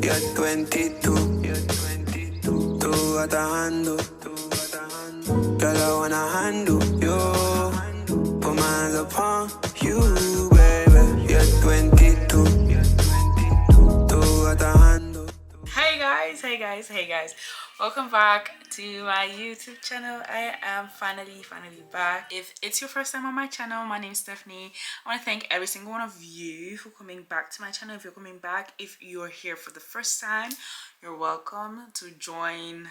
You're 22. Tú atajando. Girl, I wanna handle you. Put my hands upon you, baby. You're 22. Tú atajando. Hey guys, welcome back to my YouTube channel. I am finally back. If it's your first time on my channel, my name is Stephanie. I want to thank every single one of you for coming back to my channel. If you're coming back, if you're here for the first time, you're welcome to join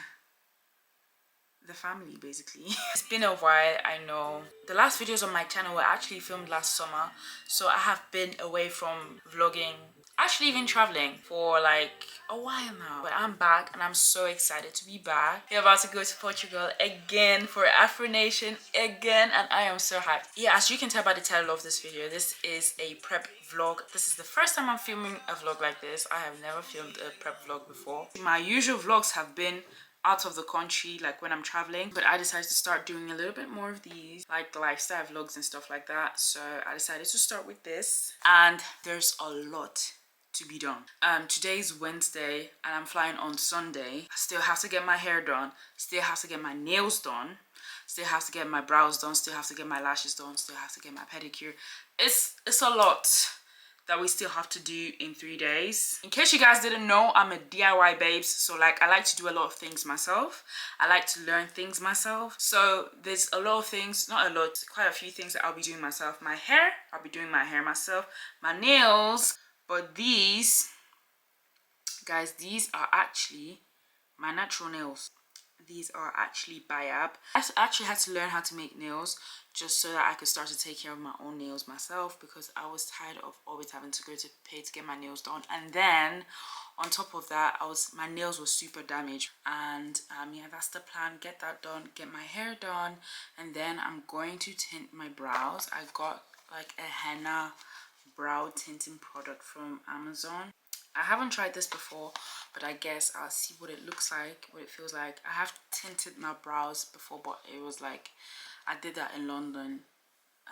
the family. Basically, it's been a while. I know the last videos on my channel were actually filmed last summer, so I have been away from vlogging, actually even traveling for like a while now, but I'm back and I'm so excited to be back. We're about to go to Portugal again for Afro Nation again, and I am so hyped. Yeah, as you can tell by the title of this video, this is a prep vlog. This is the first time I'm filming a vlog like this. I have never filmed a prep vlog before. My usual vlogs have been out of the country, like when I'm traveling, but I decided to start doing a little bit more of these, like the lifestyle vlogs and stuff like that. So I decided to start with this, and there's a lot to be done. Today's Wednesday and I'm flying on Sunday. I still have to get my hair done, still have to get my nails done, still have to get my brows done, still have to get my lashes done, still have to get my pedicure. It's a lot that we still have to do in 3 days. In case you guys didn't know, I'm a DIY babes, so like I like to do a lot of things myself. I like to learn things myself. So there's a lot of things, not a lot, quite a few things that I'll be doing myself. My hair, I'll be doing my hair myself. My nails, but these, guys, these are actually my natural nails. These are actually Bayab. I actually had to learn how to make nails just so that I could start to take care of my own nails myself, because I was tired of always having to go to pay to get my nails done. And then on top of that, my nails were super damaged. And yeah, that's the plan. Get that done, get my hair done, and then I'm going to tint my brows. I got like a henna brow tinting product from Amazon. I haven't tried this before, but I guess I'll see what it looks like, what it feels like. I have tinted my brows before, but it was like, I did that in London,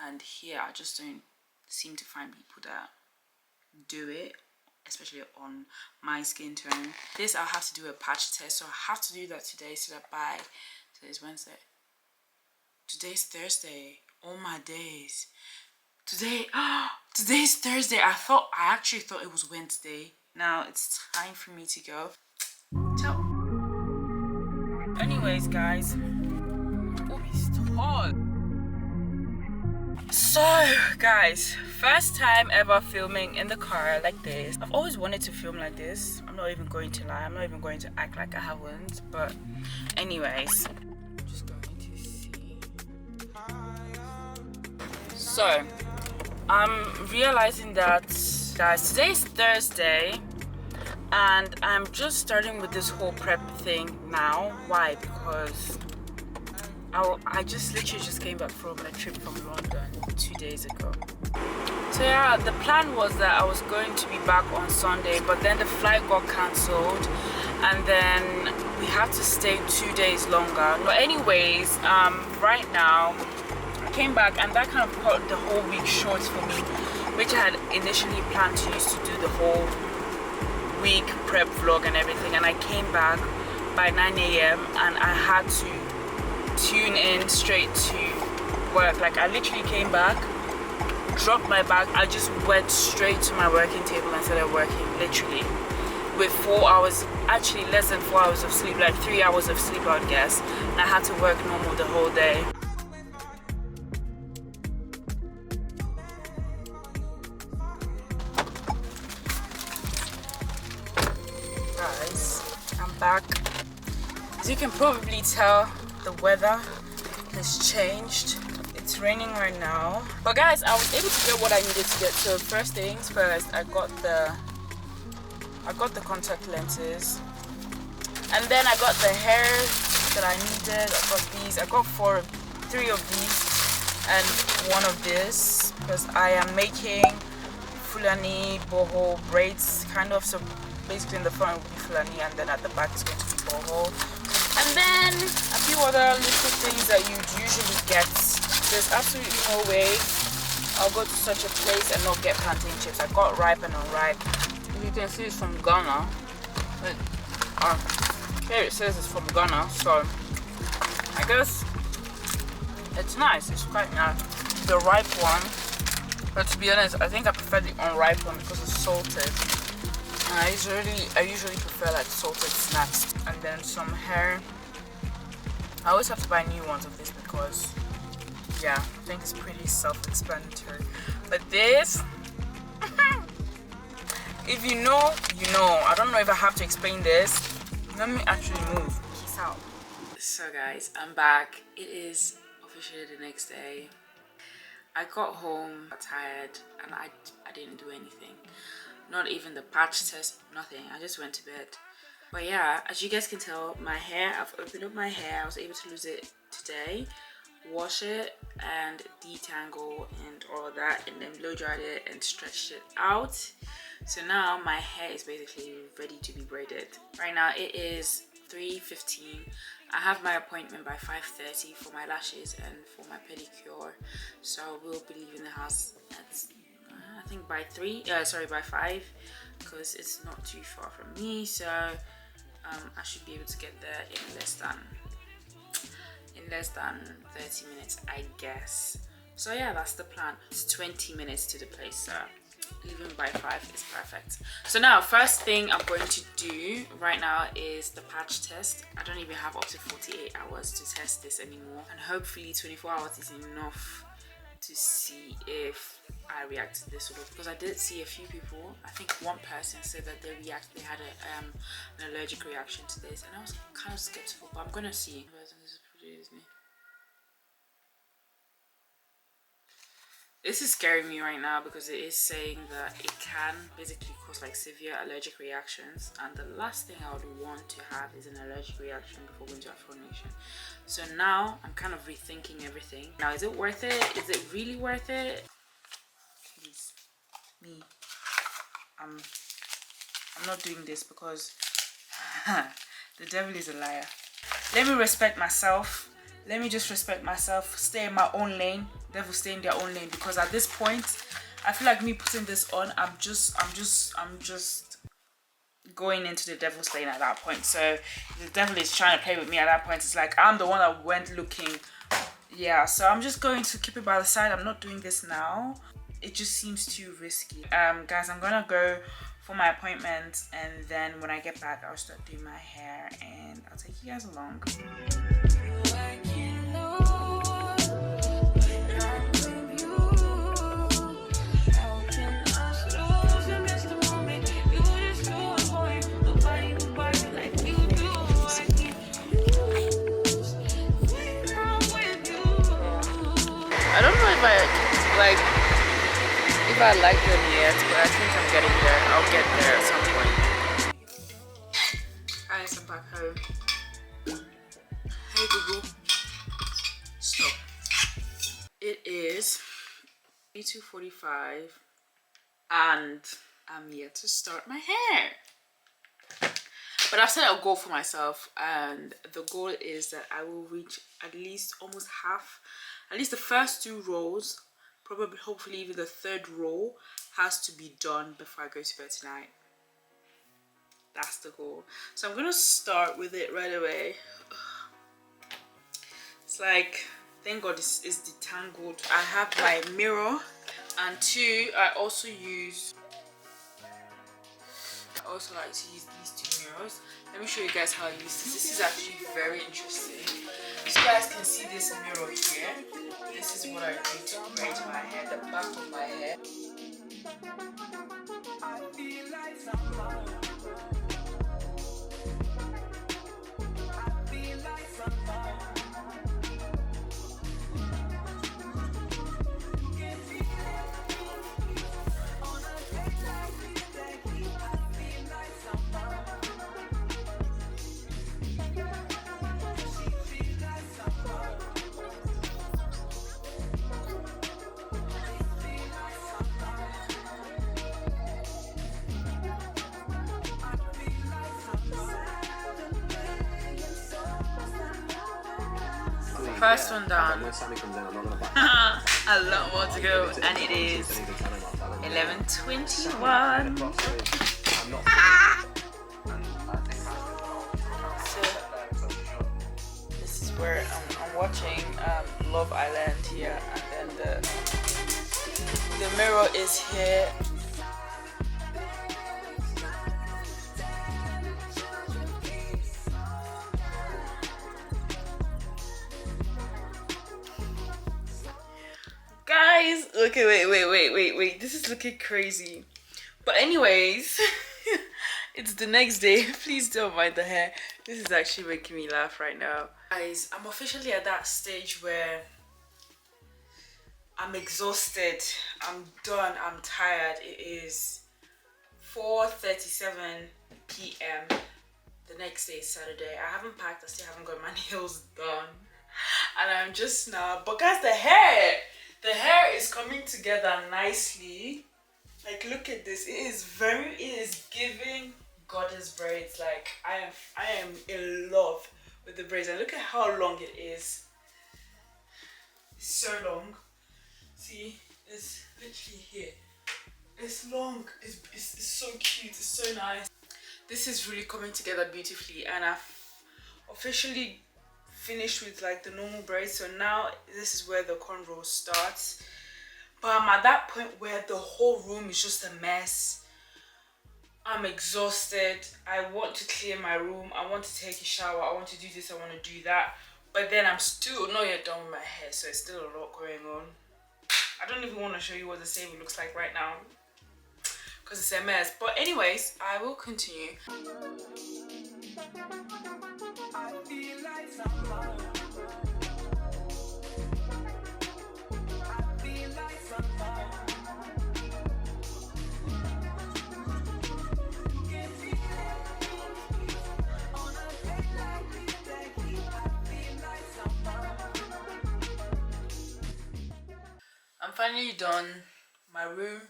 and here I just don't seem to find people that do it, especially on my skin tone. This I'll have to do a patch test, so I have to do that today, so that by, today's Wednesday, today's Thursday, oh my days. Today's Thursday. I actually thought it was Wednesday. Now it's time for me to go. Ciao. Anyways, guys. Oh, he's tall. So, guys, first time ever filming in the car like this. I've always wanted to film like this. I'm not even going to lie. I'm not even going to act like I haven't. But anyways, I'm just going to see. So I'm realizing that, guys, today's Thursday and I'm just starting with this whole prep thing now. Why? Because I just literally just came back from a trip from London 2 days ago. So yeah, the plan was that I was going to be back on Sunday, but then the flight got cancelled and then we had to stay 2 days longer. But anyways, right now came back, and that kind of cut the whole week short for me, which I had initially planned to use to do the whole week prep vlog and everything. And I came back by 9 a.m. and I had to tune in straight to work. Like I literally came back, dropped my bag, I just went straight to my working table and started working, literally with 4 hours, actually less than 4 hours of sleep, like 3 hours of sleep I would guess, and I had to work normal the whole day. Back. As you can probably tell, the weather has changed. It's raining right now. But guys, I was able to get what I needed to get. So first things first, I got the contact lenses. And then I got the hair that I needed. I got these. I got 3 of these and 1 of this, because I am making Fulani Godess Braids kind of. So basically in the front will be Fulani, and then at the back is going to be boho. And then a few other little things that you'd usually get. There's absolutely no way I'll go to such a place and not get plantain chips. I got ripe and unripe. As you can see, it's from Ghana. But, here it says it's from Ghana, so I guess it's nice. It's quite nice. The ripe one, but to be honest, I think I prefer the unripe one because it's salted. And I usually prefer like salted snacks. And then some hair. I always have to buy new ones of this because, yeah, I think it's pretty self-explanatory. But this, if you know, you know. I don't know if I have to explain this. Let me actually move. Peace out. So guys, I'm back. It is officially the next day. I got home tired and I didn't do anything. Not even the patch test, nothing. I just went to bed. But yeah, as you guys can tell, my hair, I've opened up my hair. I was able to lose it today, wash it and detangle and all of that, and then blow dried it and stretched it out. So now my hair is basically ready to be braided. Right now it is 3:15. I have my appointment by 5:30 for my lashes and for my pedicure. So we'll be leaving the house at I think by 5, because it's not too far from me. So I should be able to get there in less than 30 minutes, I guess. So yeah, that's the plan. It's 20 minutes to the place, so leaving by 5 is perfect. So now, first thing I'm going to do right now is the patch test. I don't even have up to 48 hours to test this anymore, and hopefully 24 hours is enough to see if I react to this sort of, because I did see a few people. I think one person said that they had an allergic reaction to this, and I was kind of skeptical, but I'm gonna see. This is scaring me right now because it is saying that it can basically cause like severe allergic reactions, and the last thing I would want to have is an allergic reaction before going to a formation. So now I'm kind of rethinking everything. Now, is it worth it? Is it really worth it? Please, me. I'm not doing this because the devil is a liar. Let me respect myself. Let me just respect myself. Stay in my own lane. Devil stay in their own lane, because at this point I feel like me putting this on, I'm just going into the devil's lane at that point. So the devil is trying to play with me at that point. It's like I'm the one that went looking. Yeah, so I'm just going to keep it by the side. I'm not doing this now. It just seems too risky. Guys, I'm gonna go for my appointment, and then when I get back I'll start doing my hair and I'll take you guys along. I don't know if I like them yet, but I think I'm getting there. I'll get there at some point. Guys, I'm back home. Hey Google, stop. It is 2:45 and I'm yet to start my hair. But I've set a goal for myself, and the goal is that I will reach at least almost half, at least the first 2 rows, probably hopefully even the 3rd row has to be done before I go to bed tonight. That's the goal. So I'm gonna start with it right away. It's like, thank God this is detangled. I have my mirror, and 2, I also like to use these 2 mirrors. Let me show you guys how I use this. This is actually very interesting. So you guys can see this mirror here. This is what I do to braid my hair, the back of my hair. I feel like someone. I feel like someone. First one done. A lot more to go, and it is 11:21. is here. Guys, okay, wait. This is looking crazy. But anyways, it's the next day. Please don't mind the hair. This is actually making me laugh right now. Guys, I'm officially at that stage where I'm exhausted. I'm done. I'm tired. It is 4:37 p.m. The next day is Saturday. I haven't packed. I still haven't got my nails done. And I'm just now. But guys, the hair is coming together nicely. Like, look at this. It is giving goddess braids. Like, I am in love with the braids. And look at how long it is. It's so long. See, it's literally here. It's long. It's so cute. It's so nice. This is really coming together beautifully, and I've officially finished with like the normal braids. So now this is where the cornrow starts. But I'm at that point where the whole room is just a mess. I'm exhausted. I want to clear my room. I want to take a shower. I want to do this. I want to do that. But then I'm still not yet done with my hair. So it's still a lot going on. I don't even want to show you what the save looks like right now, because it's a mess. But anyways, I will continue. I feel like someone. I'm finally done. My room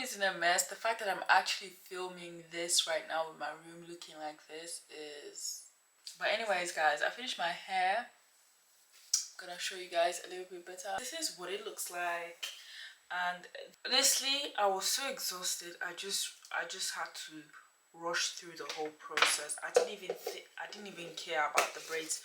is in a mess. The fact that I'm actually filming this right now with my room looking like this is... But anyways, guys, I finished my hair. I'm gonna show you guys a little bit better. This is what it looks like. And honestly, I was so exhausted. I just had to rush through the whole process. I didn't even care about the braids,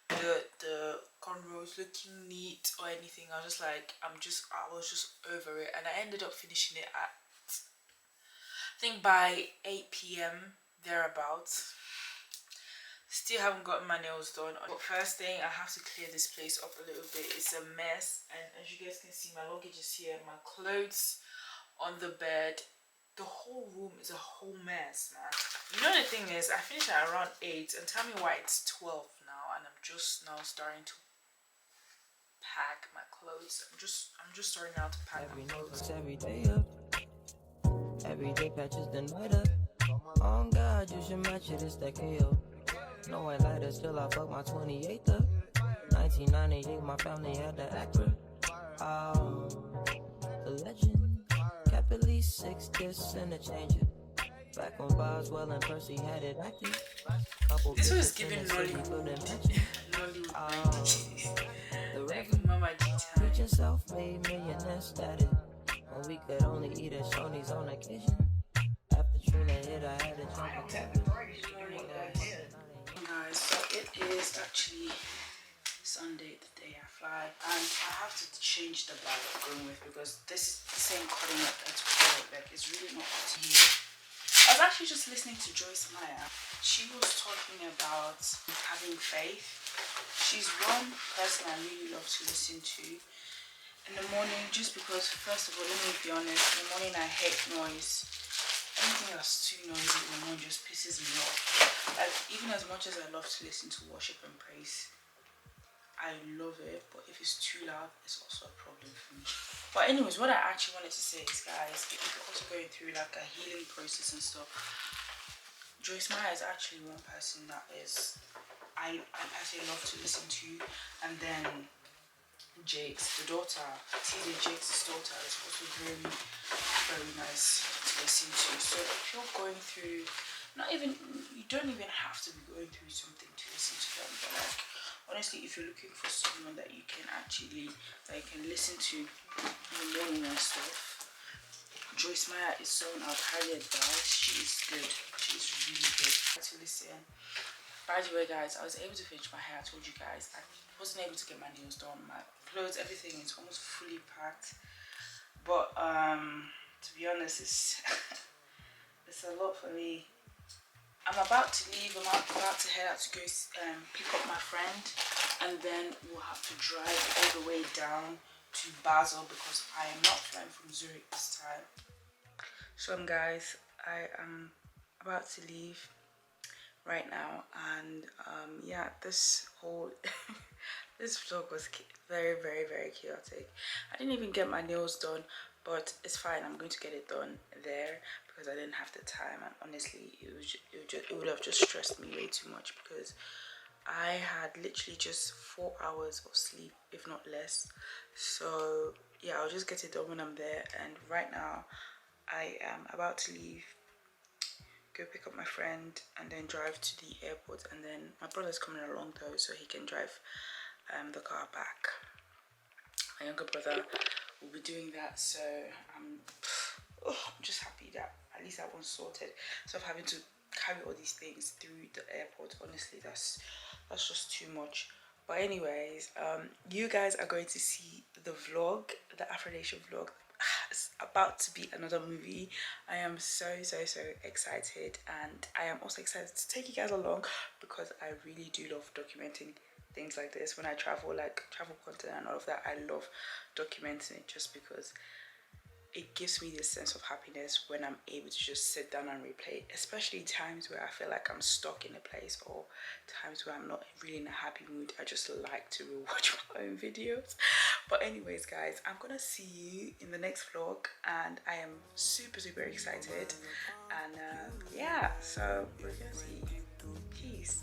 the cornrows looking neat or anything. I was just like, I was just over it, and I ended up finishing it at, I think, by 8 p.m. thereabouts. Still haven't gotten my nails done. But first thing, I have to clear this place up a little bit. It's a mess, and as you guys can see, my luggage is here, my clothes on the bed. The whole room is a whole mess, man. You know, the thing is, I finished at around 8, and tell me why it's 12 now, and I'm just now starting to pack my clothes. I'm just starting out to pack my clothes. Every day patches then light up. Oh God, you should match it, it's that KO. No white lighter, still I fuck my 28th up. 1998, my family had the Acura. Oh, the legend. Kept at least 6 discs and a changer. Back on Boswell and Percy had it active. This was giving Nollywood. Like Mama G-Time. Rich and self-made millionaire status. When we could only eat at Shoney's on occasion. After Trina hit, I had to jump a cabin. Guys, so it is actually Sunday, the day I fly, and I have to change the bag I'm going with, because this is the same cutting up that's like, it's really not up to here. I was actually just listening to Joyce Meyer. She was talking about having faith. She's one person I really love to listen to in the morning, just because, first of all, let me be honest, in the morning I hate noise. Anything that's too noisy in the morning just pisses me off. Like, even as much as I love to listen to worship and praise, I love it, but if it's too loud, it's also a problem for me. But anyways, what I actually wanted to say is, guys, if you're also going through like a healing process and stuff, Joyce Meyer is actually one person that is I actually love to listen to. And then Jake's, the daughter, TJ Jake's daughter, is also very, very nice to listen to. So if you're going through, you don't even have to be going through something to listen to them, but like, honestly, if you're looking for someone that you can listen to in the morning and stuff, Joyce Meyer is someone I'd highly advise. She is good. She's really good to listen. By the way, guys, I was able to finish my hair. I told you guys I wasn't able to get my nails done. My clothes, everything is almost fully packed. But to be honest, it's it's a lot for me. I'm about to leave. I'm about to head out to go pick up my friend, and then we'll have to drive all the way down to Basel because I am not flying from Zurich this time. So guys, I am about to leave right now, and yeah, this whole this vlog was very, very, very chaotic. I didn't even get my nails done, but it's fine. I'm going to get it done there because I didn't have the time, and honestly it would have just stressed me way too much because I had literally just 4 hours of sleep, if not less. So yeah, I'll just get it done when I'm there. And right now I am about to leave, go pick up my friend, and then drive to the airport. And then my brother's coming along though, so he can drive the car back. My younger brother will be doing that, so I'm just happy that at least that one's sorted. So I'm having to carry all these things through the airport. Honestly, that's just too much. But anyways, you guys are going to see the vlog, the Afro Nation vlog. It's about to be another movie. I am so excited, and I am also excited to take you guys along because I really do love documenting things like this. When I travel, like travel content and all of that, I love documenting it just because it gives me this sense of happiness when I'm able to just sit down and replay, especially times where I feel like I'm stuck in a place or times where I'm not really in a happy mood. I just like to rewatch my own videos. But anyways, guys, I'm gonna see you in the next vlog, and I am super excited. And yeah, so we're gonna see you. Peace.